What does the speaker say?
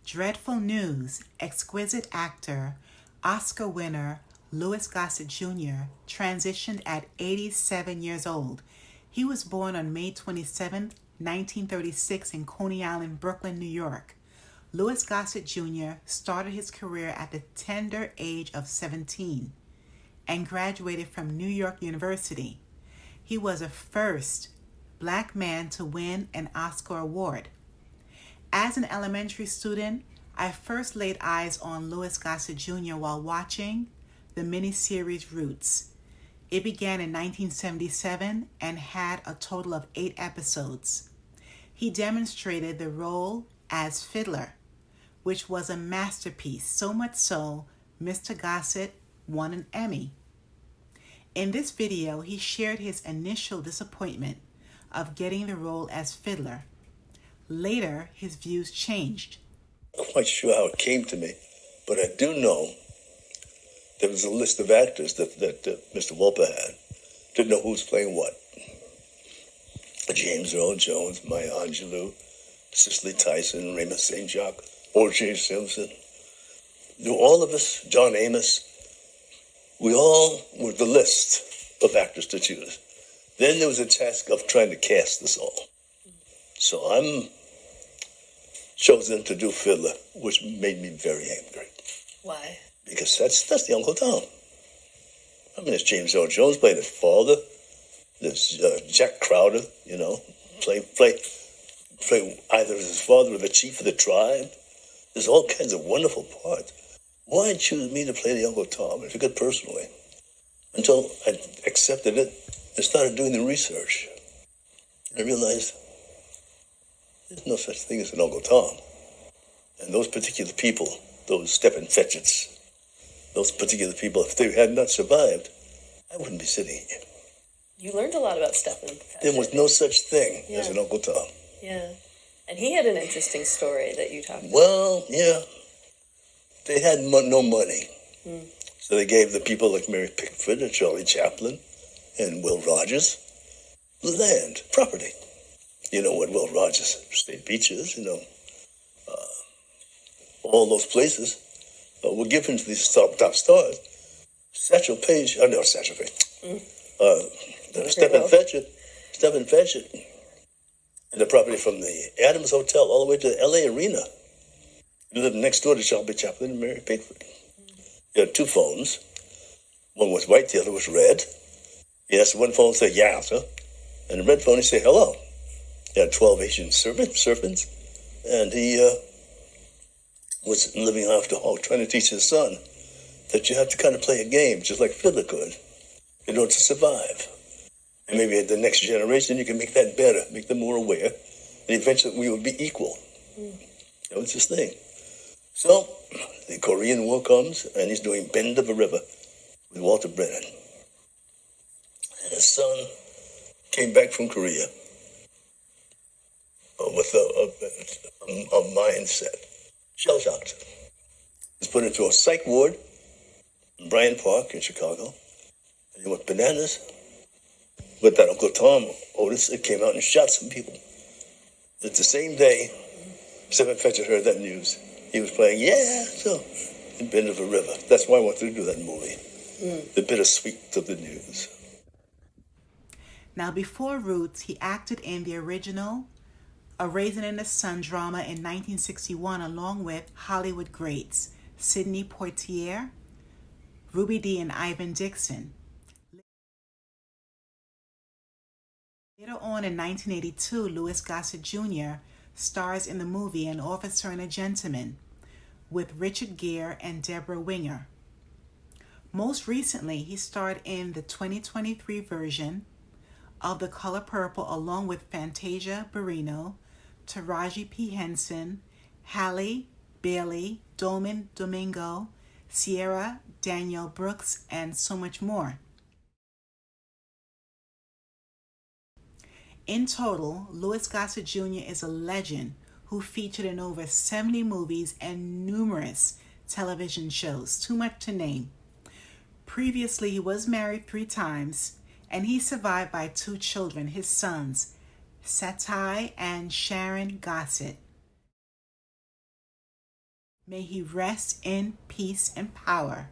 Dreadful news, exquisite actor, Oscar winner Louis Gossett Jr. transitioned at 87 years old. He was born on May 27, 1936 in Coney Island, Brooklyn, New York. Louis Gossett Jr. started his career at the tender age of 17 and graduated from New York University. He was the first Black man to win an Oscar award. As an elementary student, I first laid eyes on Louis Gossett Jr. while watching the miniseries Roots. It began in 1977 and had a total of 8 episodes. He demonstrated the role as Fiddler, which was a masterpiece, so much so Mr. Gossett won an Emmy. In this video, he shared his initial disappointment of getting the role as Fiddler. Later, his views changed. I'm not quite sure how it came to me, but I do know there was a list of actors that Mr. Wolper had. Didn't know who was playing what. James Earl Jones, Maya Angelou, Cicely Tyson, Raymond St. Jacques, O.J. Simpson. All of us, John Amos, we all were the list of actors to choose. Then there was a task of trying to cast this all. So I'm chosen to do Fiddler, which made me very angry. Why? Because that's the Uncle Tom. I mean, there's James Earl Jones playing his father. There's Jack Crowder, play either as his father or the chief of the tribe. There's all kinds of wonderful parts. Why choose me to play the Uncle Tom? I took it personally until I accepted it and started doing the research. I realized there's no such thing as an Uncle Tom. And those particular people, those Stephen Fetchits, those particular people, if they had not survived, I wouldn't be sitting here. You learned a lot about Stephen Fetchit. There was no such thing as an Uncle Tom. Yeah. And he had an interesting story that you talked about. Well, yeah. They had no money. So they gave the people like Mary Pickford and Charlie Chaplin and Will Rogers land, property. You know what Will Rogers State Beach is, all those places were given to these top stars. Stephen Fetchit, and the property from the Adams Hotel all the way to the L.A. Arena. He lived next door to Charlie Chaplin and Mary Pickford. He had 2 phones. One was white, the other was red. He asked one phone, say, yeah, sir. And the red phone, he said, hello. He had 12 Asian servants, and he was living off the hall, trying to teach his son that you have to kind of play a game, just like Fiddler could, in order to survive. And maybe at the next generation, you can make that better, make them more aware, and eventually we will be equal. That was his thing. So, the Korean War comes, and he's doing Bend of a River with Walter Brennan. And his son came back from Korea with a mindset, shell-shocked. He was put into a psych ward in Bryant Park in Chicago, and he went bananas. But that Uncle Tom, Otis, it came out and shot some people. It's the same day Stephen Fetchit heard that news. He was playing, in Bend of a River. That's why I wanted to do that movie. The bittersweet of the news. Now, before Roots, he acted in the original A Raisin in the Sun drama in 1961 along with Hollywood greats Sidney Poitier, Ruby Dee, and Ivan Dixon. Later on in 1982, Louis Gossett Jr. stars in the movie An Officer and a Gentleman with Richard Gere and Deborah Winger. Most recently, he starred in the 2023 version of The Color Purple along with Fantasia Barrino, Taraji P. Henson, Halle Bailey, Dolman Domingo, Sierra Danielle Brooks, and so much more. In total, Louis Gossett Jr. is a legend who featured in over 70 movies and numerous television shows, too much to name. Previously, he was married 3 times, and he's survived by 2 children, his sons, Satai and Sharon Gossett. May he rest in peace and power.